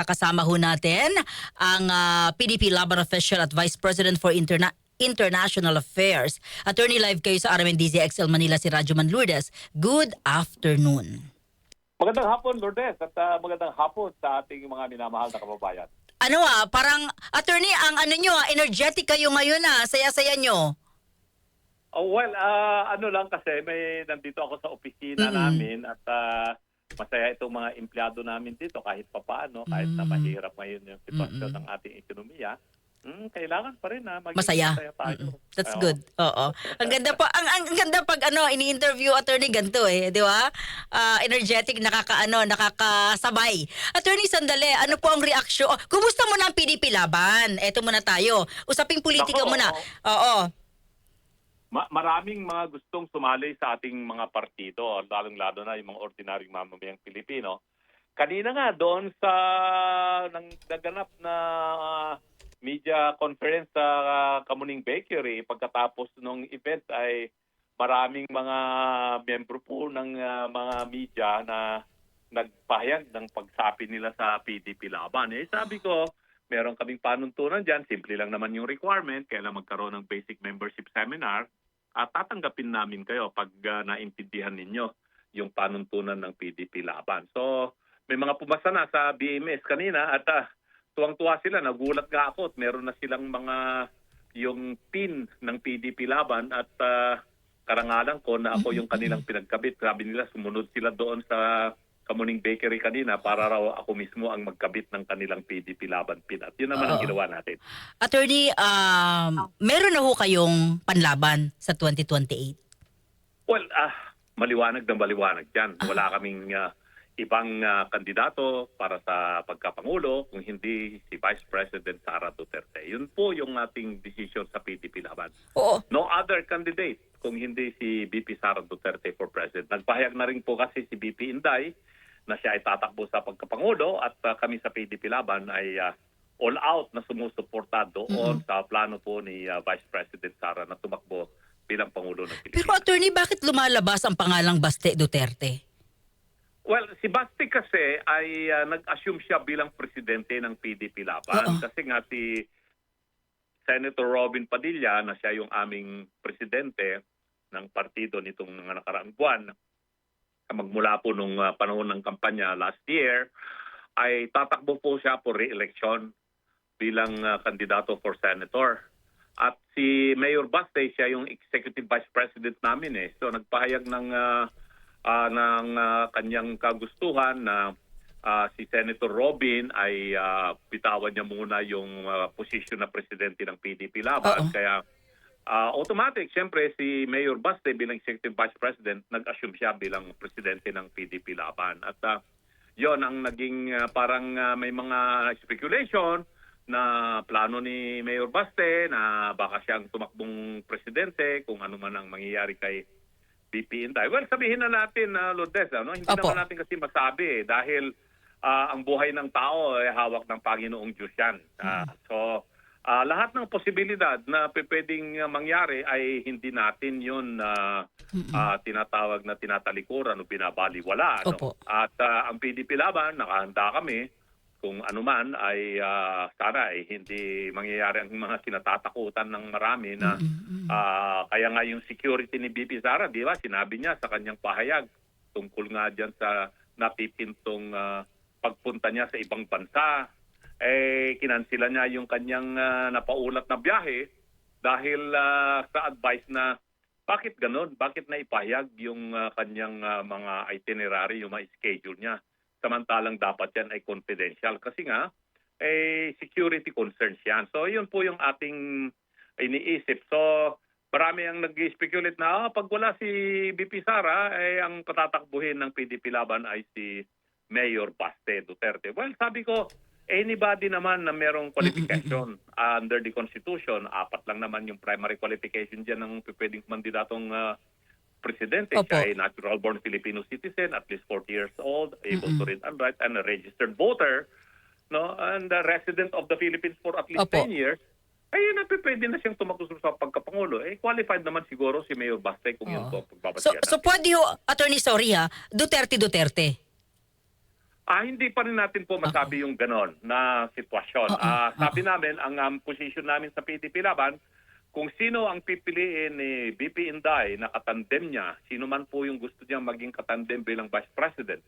Kasama ho natin ang PDP Laban Official at Vice President for International Affairs. Attorney, live kayo sa RMNDZ XL Manila, si Radyo Man Lourdes. Good afternoon. Magandang hapon, Lourdes, at magandang hapon sa ating mga minamahal na kababayan. Parang attorney, ang energetic kayo ngayon saya-saya nyo. Oh, well, ano lang kasi nandito ako sa opisina namin at masaya itong mga empleyado namin dito kahit papaano, kahit na mahirap ngayon yung sitwasyon ng ating ekonomiya. Kailangan pa rin na maging masaya tayo. That's good. Oo. Ang ganda pa ang ganda pag ini-interview attorney ganito di ba? Energetic, nakakasabay. Attorney, sandali, ano po ang reaksyon? Kumusta mo na ang PDP Laban? Eto muna tayo. Usaping politika muna. Oo. Maraming mga gustong sumali sa ating mga partido, lalong-lalo na yung mga ordinaryong mamamayang Pilipino. Kanina nga doon sa naganap na media conference sa Kamuning Bakery, pagkatapos ng event ay maraming mga miyembro po ng mga media na nagpahayag ng pagsapi nila sa PDP Laban. Sabi ko, meron kaming panuntunan dyan, simple lang naman yung requirement, kailan magkaroon ng basic membership seminar at tatanggapin namin kayo pag naintindihan ninyo yung panuntunan ng PDP Laban. So, may mga pumasa na sa BMS kanina at tuwang-tuwa sila, nagulat nga ako at meron na silang mga yung pin ng PDP Laban at karangalan ko na ako yung kanilang pinagkabit. Sabi nila, sumunod sila doon sa Kamuning Bakery kanina para raw ako mismo ang magkabit ng kanilang PDP Laban pin. At yun naman ang ginawa natin. Attorney, meron na ho kayong panlaban sa 2028? Well, maliwanag na maliwanag yan. Wala kaming ibang kandidato para sa pagkapangulo kung hindi si Vice President Sara Duterte. Yun po yung ating decision sa PDP Laban. Oo. No other candidate kung hindi si VP Sara Duterte for President. Nagpahayag na rin po kasi si VP Inday na siya ay tatakbo sa pagkapangulo at kami sa PDP Laban ay all out na sumusuporta doon sa plano po ni Vice President Sara na tumakbo bilang Pangulo ng Pilipinas. Pero attorney, bakit lumalabas ang pangalang Baste Duterte? Well, si Baste kasi ay nag-assume siya bilang presidente ng PDP Laban. Kasi nga si Senator Robin Padilla na siya yung aming presidente ng partido nitong mga nakaraang buwan, magmula po nung panahon ng kampanya last year, ay tatakbo po siya for re-election bilang kandidato for senator. At si Mayor Baste, siya yung executive vice president namin So nagpahayag ng kanyang kagustuhan na si Senator Robin ay bitawan niya muna yung posisyon na presidente ng PDP Laban. Kaya automatic, siyempre si Mayor Baste bilang Executive Vice President, nag-assume siya bilang presidente ng PDP Laban. At yon ang naging parang may mga speculation na plano ni Mayor Baste na baka siyang tumakbong presidente kung ano man ang mangyayari kay VP Inday. Well, sabihin na natin, Lourdes, hindi naman natin kasi masabi dahil ang buhay ng tao ay hawak ng Panginoong Diyos yan. So, lahat ng posibilidad na pwedeng mangyari ay hindi natin yun tinatawag na tinatalikuran o binabaliwala. At ang PDP Laban, nakahanda kami kung anuman ay sana ay hindi mangyayari ang mga kinatatakutan ng marami na kaya nga yung security ni BP Sara, di ba, sinabi niya sa kanyang pahayag tungkol nga dyan sa napipintong pagpunta niya sa ibang bansa, kinansila niya yung kanyang napaulat na biyahe dahil sa advice na bakit ganun? Bakit na ipahayag yung kanyang mga itinerary, yung mga schedule niya? Samantalang dapat yan ay confidential kasi nga security concerns yan. So yun po yung ating iniisip. So marami ang nag-speculate na pag wala si VP Sara, ang patatakbuhin ng PDP Laban ay si Mayor Baste Duterte. Well, sabi ko, anybody naman na merong qualification under the Constitution, 4 lang naman yung primary qualification dyan ng pwedeng kandidatong presidente. Siya ay natural-born Filipino citizen, at least 40 years old, able to read and write, and a registered voter, and a resident of the Philippines for at least 10 years. Ayun na, pwede na siyang tumakbo sa pagkapangulo. Qualified naman siguro si Mayor Baste kung yun po ang pagbabatian. So pwede ho, attorney, sorry Duterte. Hindi pa rin natin po masabi yung ganon na sitwasyon. Sabi namin, ang position namin sa PDP Laban, kung sino ang pipiliin ni BP Inday na katandem niya, sino man po yung gusto niyang maging katandem bilang Vice President,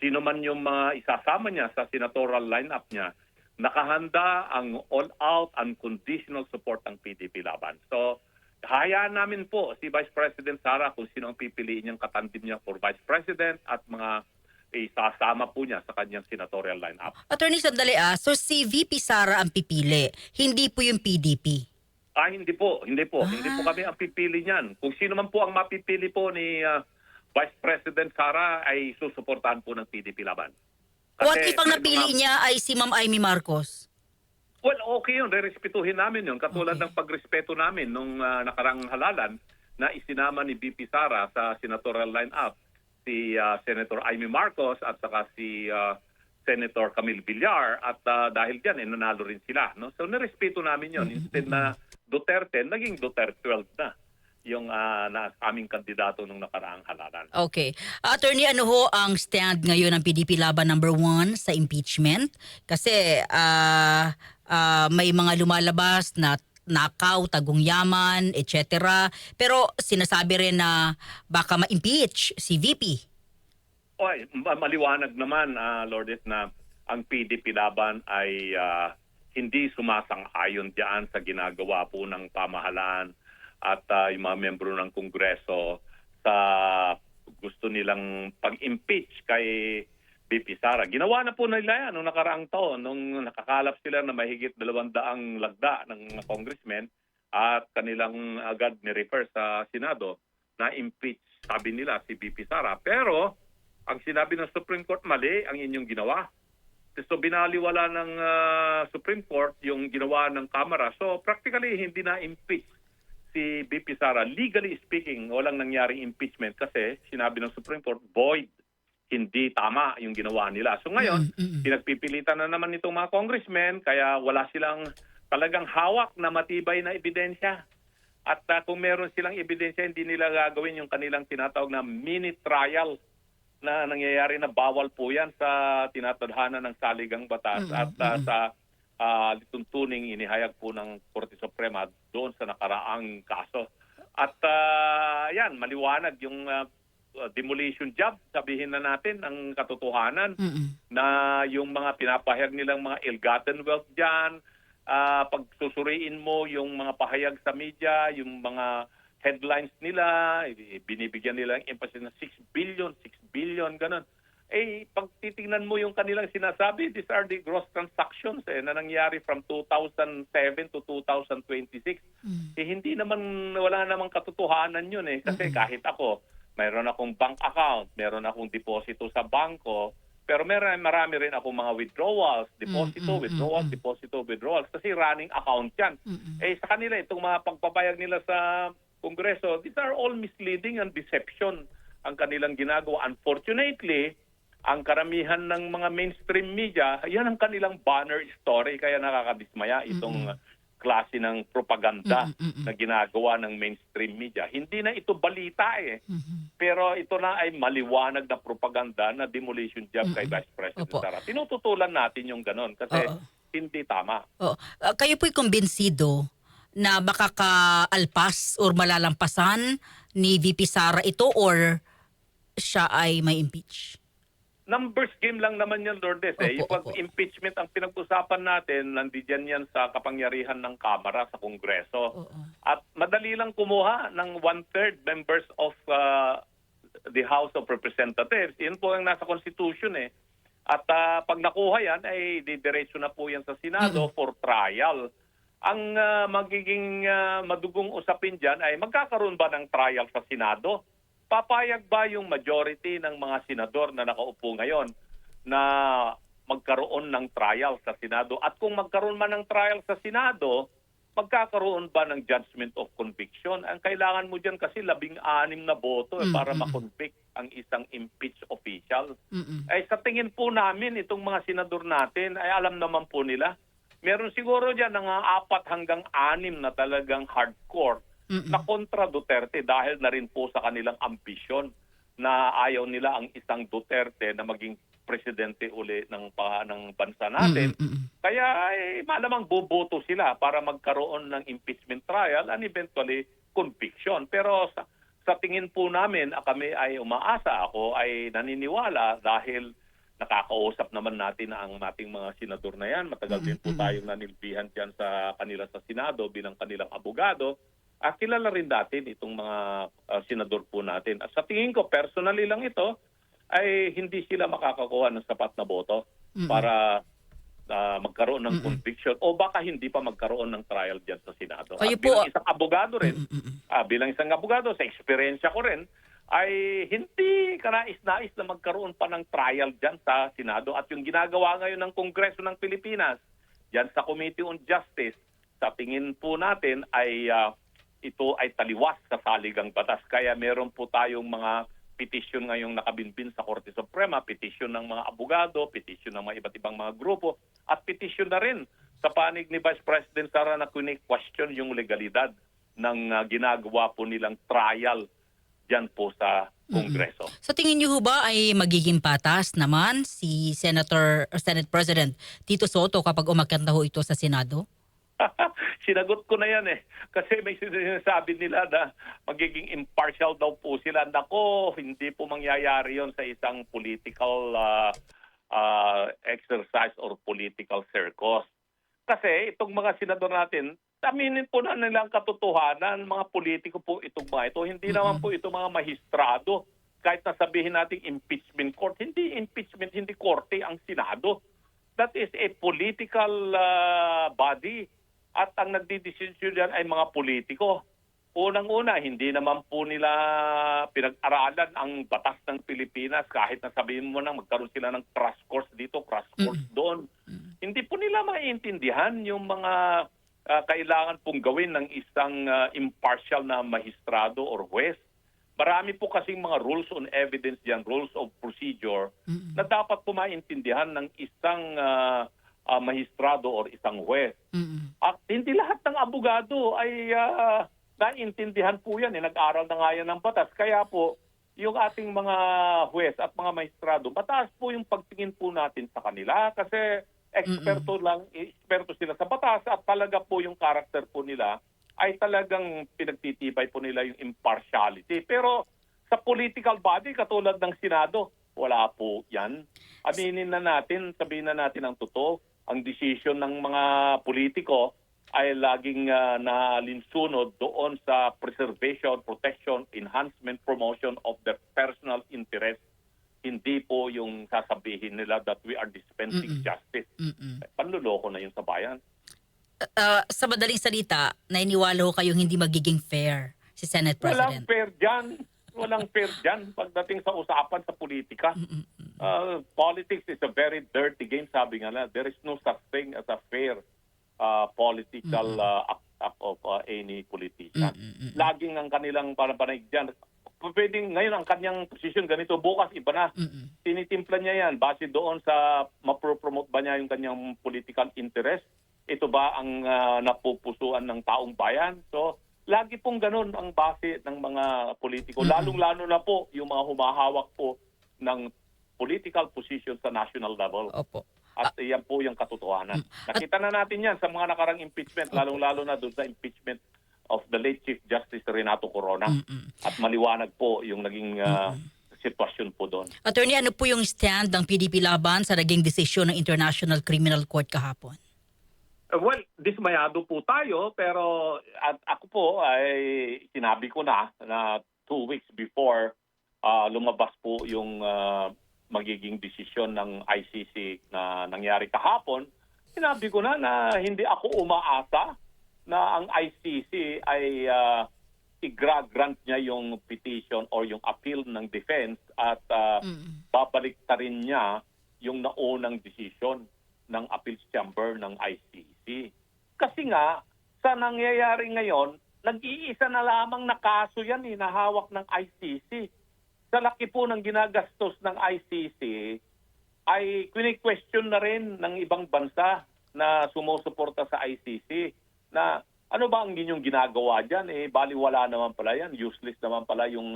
sino man yung mga isasama niya sa senatorial lineup niya, nakahanda ang all-out unconditional support ng PDP Laban. So, hayaan namin po si Vice President Sara kung sino ang pipiliin niyang katandem niya for Vice President at mga isasama po niya sa kanyang senatorial lineup. Attorney, sandali so si VP Sara ang pipili, hindi po yung PDP. Hindi po. Hindi po kami ang pipili niyan. Kung sino man po ang mapipili po ni Vice President Sara ay susuportahan po ng PDP Laban. What if ang napili niya ay si Ma'am Amy Marcos? Well, okay yun. Rerespetuhin namin yun. Katulad ng pagrespeto namin nung nakarang halalan na isinama ni VP Sara sa senatorial lineup si Senator Amy Marcos at saka si Senator Camille Villar at dahil diyan nanalo rin sila, no? So nirespeto namin 'yon. Instead na Duterte, naging Duterte 12 na yung na aming kandidato nung nakaraang halalan. Okay. Attorney, ano ho ang stand ngayon ng PDP Laban number 1 sa impeachment? Kasi may mga lumalabas na nakaw, tagong yaman, etc. Pero sinasabi rin na baka ma-impeach si VP. Maliwanag naman, Lourdes, na ang PDP Laban ay hindi sumasang-ayon diyan sa ginagawa po ng pamahalaan at yung mga membro ng Kongreso sa gusto nilang pag-impeach kay VP Sara. Ginawa na po nila yan noong nakaraang taon nung nakakalap sila na mahigit 200 lagda ng congressmen at kanilang agad ni-refer sa Senado na impeach, sabi nila, si VP Sara. Pero ang sinabi ng Supreme Court, mali ang inyong ginawa. So binaliwala ng Supreme Court yung ginawa ng Kamara. So practically hindi na impeach si VP Sara. Legally speaking, walang nangyaring impeachment kasi sinabi ng Supreme Court, void. Hindi tama yung ginawa nila. So ngayon, pinagpipilitan na naman itong mga congressmen kaya wala silang talagang hawak na matibay na ebidensya. At kung meron silang ebidensya, hindi nila gagawin yung kanilang tinatawag na mini trial na nangyayari na bawal po yan sa tinatadhana ng saligang batas at sa lituntuning inihayag po ng Korte Suprema doon sa nakaraang kaso. At yan, maliwanag yung demolition job, sabihin na natin ang katotohanan na yung mga pinapahayag nilang mga ill-gotten wealth dyan, pag susuriin mo yung mga pahayag sa media, yung mga headlines nila, binibigyan nila ng emphasis na 6 billion, ganun. Pag titingnan mo yung kanilang sinasabi, these are the gross transactions na nangyari from 2007 to 2026. Hindi naman, wala namang katotohanan yun kasi kahit ako, mayroon akong bank account, mayroon akong deposito sa bangko, pero marami rin akong mga withdrawals, withdrawals, kasi running account yan. Sa kanila, itong mga pagpabayag nila sa Kongreso, these are all misleading and deception ang kanilang ginagawa. Unfortunately, ang karamihan ng mga mainstream media, yan ang kanilang banner story, kaya nakakadismaya itong klase ng propaganda na ginagawa ng mainstream media. Hindi na ito balita pero ito na ay maliwanag na propaganda na demolition job kay Vice President Sara. Tinututulan natin yung ganon kasi hindi tama. Kayo po'y kumbinsido na baka kaalpas or malalampasan ni VP Sara ito or siya ay may impeach? Numbers game lang naman yan, Lourdes. Yung pag-impeachment ang pinag-usapan natin, nandiyan yan sa kapangyarihan ng Kamara sa Kongreso. At madali lang kumuha ng 1/3 members of the House of Representatives. Yan po ang nasa Constitution At pag nakuha yan, ay didiretso na po yan sa Senado for trial. Ang magiging madugong usapin dyan ay magkakaroon ba ng trial sa Senado? Papayag ba yung majority ng mga senador na nakaupo ngayon na magkaroon ng trial sa Senado? At kung magkaroon man ng trial sa Senado, magkakaroon ba ng judgment of conviction? Ang kailangan mo dyan kasi 16 na boto para makonvict ang isang impeached official. Sa tingin po namin, itong mga senador natin, ay alam naman po nila. Meron siguro dyan ng 4 hanggang 6 na talagang hardcore na kontra Duterte dahil na rin po sa kanilang ambisyon na ayaw nila ang isang Duterte na maging presidente uli ng bansa natin. Kaya malamang boboto sila para magkaroon ng impeachment trial and eventually conviction. Pero sa tingin po namin, kami ay umaasa, ako ay naniniwala dahil nakakausap naman natin ang ating mga senador na yan. Matagal din po tayong nanilbihan dyan sa kanila sa Senado bilang kanilang abogado. At kilala rin natin itong mga senador po natin. At sa tingin ko, personally lang ito, ay hindi sila makakakuha ng sapat na boto para magkaroon ng conviction o baka hindi pa magkaroon ng trial dyan sa Senado. Kayo At po, bilang isang abogado rin, bilang isang abogado, sa eksperyensya ko rin, ay hindi kanais-nais na magkaroon pa ng trial dyan sa Senado. At yung ginagawa ngayon ng Kongreso ng Pilipinas, dyan sa Committee on Justice, sa tingin po natin ay ito ay taliwas sa saligang batas. Kaya meron po tayong mga petition ngayong nakabinbin sa Korte Suprema, petition ng mga abogado, petition ng mga iba't ibang mga grupo, at petition na rin sa panig ni Vice President Sara na question yung legalidad ng ginagawa po nilang trial dyan po sa Kongreso. Sa tingin niyo ho ba ay magiging patas naman si Senate President Tito Soto kapag umakyat na ho ito sa Senado? Sinagot ko na yan eh. Kasi may sinasabi nila na magiging impartial daw po sila. Nako, hindi po mangyayari yon sa isang political exercise or political circus. Kasi itong mga senador natin, aminin po na nilang katotohanan, mga politiko po itong mga ito. Hindi naman po ito mga mahistrado. Kahit nasabihin natin impeachment court, hindi impeachment, hindi korte ang Senado. That is a political body. At ang nagdidesisyon dyan ay mga politiko. Unang-una, hindi naman po nila pinag-aralan ang batas ng Pilipinas kahit na sabihin mo na magkaroon sila ng crash course dito, crash course doon. Hindi po nila maiintindihan yung mga kailangan pong gawin ng isang impartial na magistrado or huwes. Marami po kasing mga rules on evidence dyan, rules of procedure, na dapat po maintindihan ng isang magistrado or isang huwes. At hindi lahat ng abogado ay naintindihan po yan. Nag-aral na nga yan ng batas. Kaya po, yung ating mga huwes at mga magistrado, mataas po yung pagtingin po natin sa kanila kasi eksperto sila sa batas at talaga po yung karakter po nila ay talagang pinagtitibay po nila yung impartiality. Pero sa political body, katulad ng Senado, wala po yan. Aminin na natin, sabihin na natin ang totoo, ang decision ng mga politiko ay laging nalinsunod doon sa preservation, protection, enhancement, promotion of their personal interest. Hindi po yung sasabihin nila that we are dispensing justice. Panluloko na yun sa bayan. Sa madaling salita, nainiwala ho kayong hindi magiging fair si Senate President? Walang fair dyan. Walang fair dyan pagdating sa usapan sa politika. Politics is a very dirty game, sabi nga na. There is no such thing as a fair political act of any politician. Laging ang kanilang panapanig dyan. Pwedeng ngayon ang kanyang posisyon ganito, bukas iba na. Tinitimpla niya yan base doon sa mapropromote ba niya yung kanyang political interest. Ito ba ang napupusuan ng taong bayan? So, lagi pong ganun ang base ng mga politiko. Lalong-lalo na po yung mga humahawak po ng political position sa national level. Opo. At yan po yung katotohanan. Nakita na natin yan sa mga nakarang impeachment, lalong-lalo na doon sa impeachment of the late Chief Justice Renato Corona. At maliwanag po yung naging sitwasyon po doon. Attorney, ano po yung stand ng PDP laban sa naging desisyon ng International Criminal Court kahapon? Well, dismayado po tayo pero at ako po ay sinabi ko na 2 weeks before lumabas po yung magiging desisyon ng ICC na nangyari kahapon, sinabi ko na hindi ako umaasa na ang ICC ay i-grant niya yung petition or yung appeal ng defense at babalik ta rin niya yung naunang desisyon ng appeals chamber ng ICC. Kasi nga, sa nangyayari ngayon, nag-iisa na lamang na kaso yan na hawak ng ICC. Sa laki po ng ginagastos ng ICC, ay kwini-question na rin ng ibang bansa na sumusuporta sa ICC na ano ba ang inyong ginagawa dyan? Baliwala naman pala yan, useless naman pala yung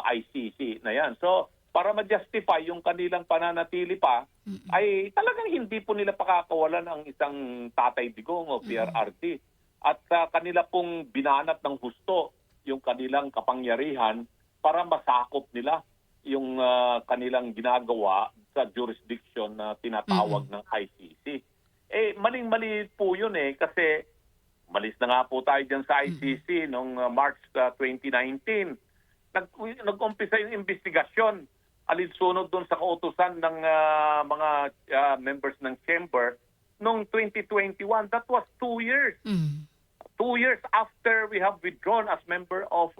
ICC na yan. So, para ma-justify yung kanilang pananatili pa, ay talagang hindi po nila pakakawalan ang isang Tatay Digong o PRRD. At kanila pong binanat ng husto yung kanilang kapangyarihan para masakop nila yung kanilang ginagawa sa jurisdiction na tinatawag ng ICC. Maling-mali po yun kasi malis na nga po tayo dyan sa ICC noong March 2019. Nag-umpisa yung investigasyon alinsunod doon sa kautusan ng mga members ng chamber noong 2021. That was 2 years. 2 years after we have withdrawn as member of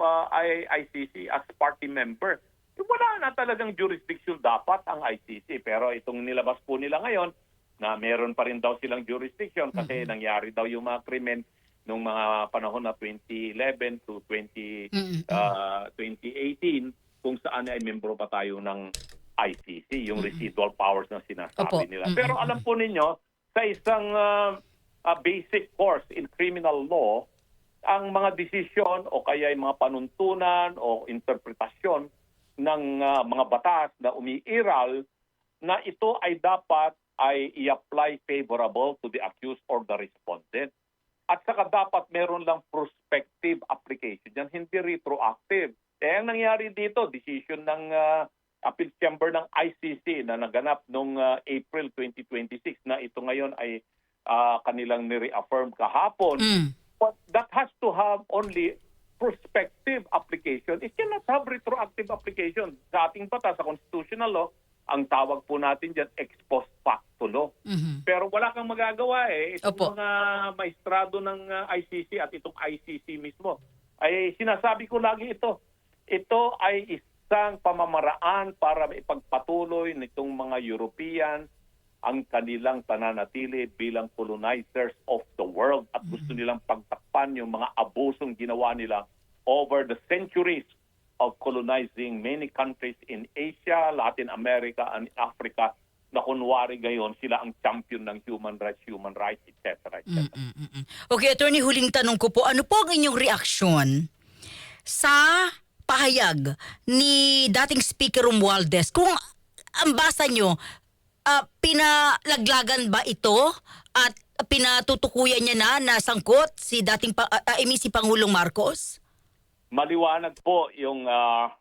ICC as party member. Wala na talagang jurisdiction dapat ang ICC. Pero itong nilabas po nila ngayon na meron pa rin daw silang jurisdiction kasi nangyari daw yung mga krimen nung mga panahon na 2011 to 2018 kung saan ay membro pa tayo ng ICC, yung residual powers na sinasabi nila. Pero alam po ninyo, sa isang basic course in criminal law, ang mga desisyon o kaya yung mga panuntunan o interpretasyon ng mga batas na umiiral na ito ay dapat ay i-apply favorable to the accused or the respondent. At saka dapat meron lang prospective application yan, hindi retroactive. Ang nangyari dito, decision ng Appeal Chamber ng ICC na naganap noong April 2026 na ito ngayon ay kanilang ni-reaffirm kahapon. But that has to have only prospective application. It cannot have retroactive application. Sa ating batas, sa constitutional law, ang tawag po natin dyan, ex post facto law. Pero wala kang magagawa Itong mga maestrado ng ICC at itong ICC mismo. Ay sinasabi ko lagi ito. Ito ay isang pamamaraan para ipagpatuloy nitong mga European ang kanilang pananatili bilang colonizers of the world at gusto nilang pagtakpan yung mga abusong ginawa nila over the centuries of colonizing many countries in Asia, Latin America, and Africa na kunwari ngayon sila ang champion ng human rights, etc. Okay, Attorney, huling tanong ko po, ano po ang inyong reaksyon sa pahayag ni dating Speaker Romualdez? Kung ang basa nyo, pinalaglagan ba ito at pinatutukuyan niya na nasangkot si si Pangulong Marcos? Maliwanag po yung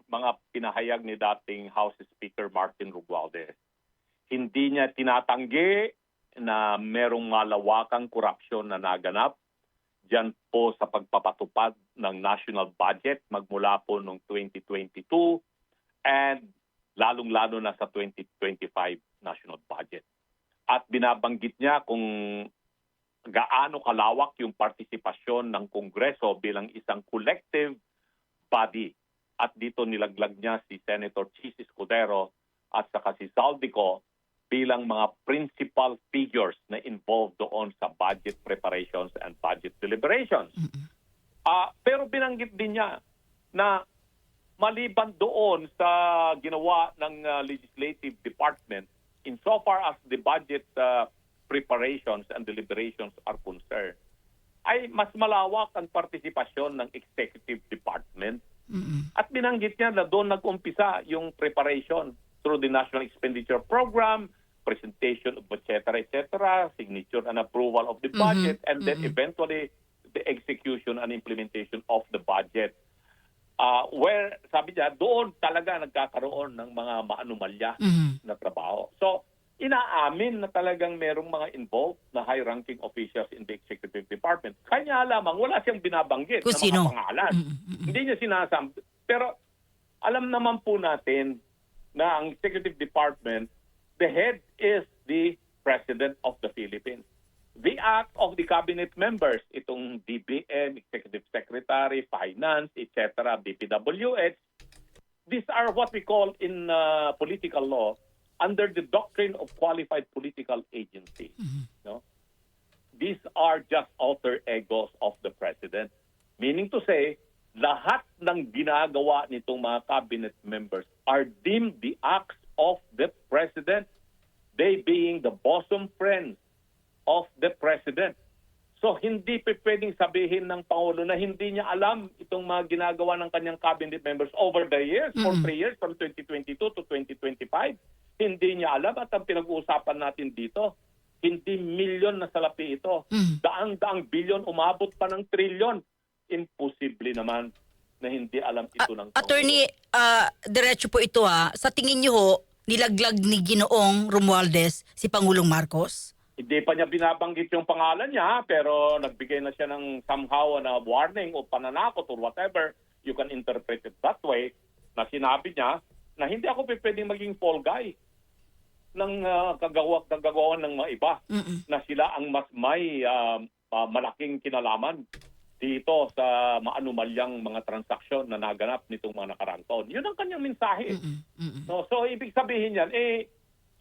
mga pinahayag ni dating House Speaker Martin Romualdez. Hindi niya tinatanggi na merong malawakang korupsyon na naganap diyan po sa pagpapatupad ng national budget magmula po noong 2022 and lalong-lalo na sa 2025 national budget. At binabanggit niya kung gaano kalawak yung partisipasyon ng Kongreso bilang isang collective body. At dito nilaglag niya si Senator Chis Escudero at saka si Zaldico bilang mga principal figures na involved doon sa budget preparations and budget deliberations. Pero binanggit din niya na maliban doon sa ginawa ng Legislative Department, insofar as the budget preparations and deliberations are concerned, ay mas malawak ang partisipasyon ng Executive Department. At binanggit niya na doon nag-umpisa yung preparation through the National Expenditure Program, presentation of etc., signature and approval of the budget, and then eventually the execution and implementation of the budget. Where, sabi niya, doon talaga nagkakaroon ng mga maanumalya na trabaho. So, inaamin na talagang merong mga involved na high-ranking officials in the Executive Department. Kanya lamang, wala siyang binabanggit na mga pangalan. Hindi niya sinasam. Pero alam naman po natin na ang Executive Department, the head is the President of the Philippines. The act of the cabinet members, itong DBM, Executive Secretary, Finance, etc., BPWH, these are what we call in political law under the doctrine of qualified political agency. No? These are just alter egos of the President. Meaning to say, lahat ng ginagawa nitong mga cabinet members are deemed the acts of the President, they being the bosom friends of the President. So hindi pwedeng sabihin ng Pangulo na hindi niya alam itong mga ginagawa ng kanyang cabinet members over the years, for 3 years, from 2022 to 2025. Hindi niya alam at ang pinag-uusapan natin dito, hindi milyon na salapi ito. Daang-daang bilyon, umabot pa ng trilyon. Imposible naman na hindi alam ito ng Pangulo. Attorney, diretso po ito Sa tingin niyo ho, nilaglag ni Ginoong Romualdez si Pangulong Marcos? Hindi pa niya binabanggit yung pangalan niya, pero nagbigay na siya ng somehow na warning o pananakot or whatever. You can interpret it that way, na sinabi niya na hindi ako pwedeng maging fall guy ng kagagawan ng mga iba, na sila ang mas may malaking kinalaman dito sa maanumalyang mga transaksyon na naganap nitong mga nakaraang taon. Yun ang kanyang mensahe. No, so ibig sabihin yan,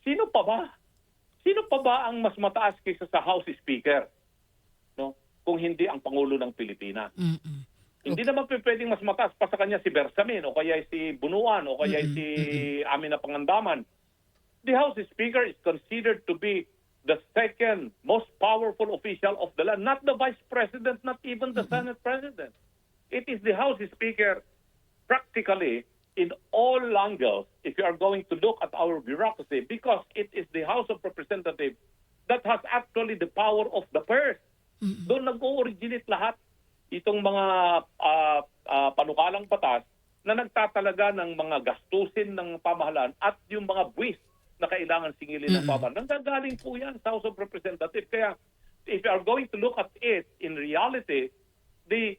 sino pa ba? Sino pa ba ang mas mataas kaysa sa House Speaker? No? Kung hindi ang Pangulo ng Pilipinas. Hindi naman pwedeng mas mataas pa sa kanya si Bersamin o kaya si Bunuan o kaya si Amin na Pangandaman. The House Speaker is considered to be the second most powerful official of the land. Not the Vice President, not even the Senate President. It is the House Speaker practically in all angles, if you are going to look at our bureaucracy, because it is the House of Representatives that has actually the power of the purse. Doon nag-o-originate lahat itong mga panukalang batas na nagtatalaga ng mga gastusin ng pamahalaan at yung mga buwis na kailangan singilin ng pamahalaan. Nanggagaling po yan sa House of Representatives. Kaya if you are going to look at it, in reality, the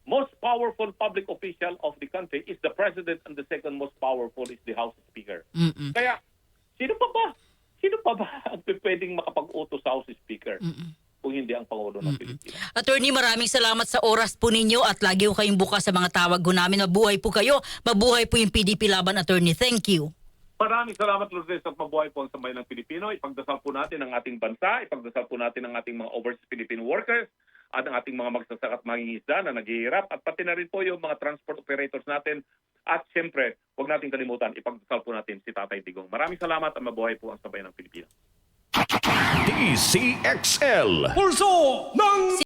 most powerful public official of the country is the President, and the second most powerful is the House Speaker. Kaya, sino pa ba? Sino pa ba ang pwedeng makapag-utos sa House Speaker kung hindi ang Pangulo ng Pilipinas? Attorney, maraming salamat sa oras po ninyo at lagi po kayong bukas sa mga tawag ko namin. Mabuhay po kayo. Mabuhay po yung PDP Laban, Attorney. Thank you. Maraming salamat, Lourdes, at mabuhay po ang sambayan ng Pilipino. Ipagdasal po natin ang ating bansa, ipagdasal po natin ang ating mga overseas Filipino workers, at ang ating mga magsasaka at mangingisda na naghihirap, at pati na rin po yung mga transport operators natin. At siyempre, huwag natin kalimutan, ipagdasal po natin si Tatay Digong. Maraming salamat at mabuhay po ang sambayan ng Pilipinas. DCXL. Pulso ng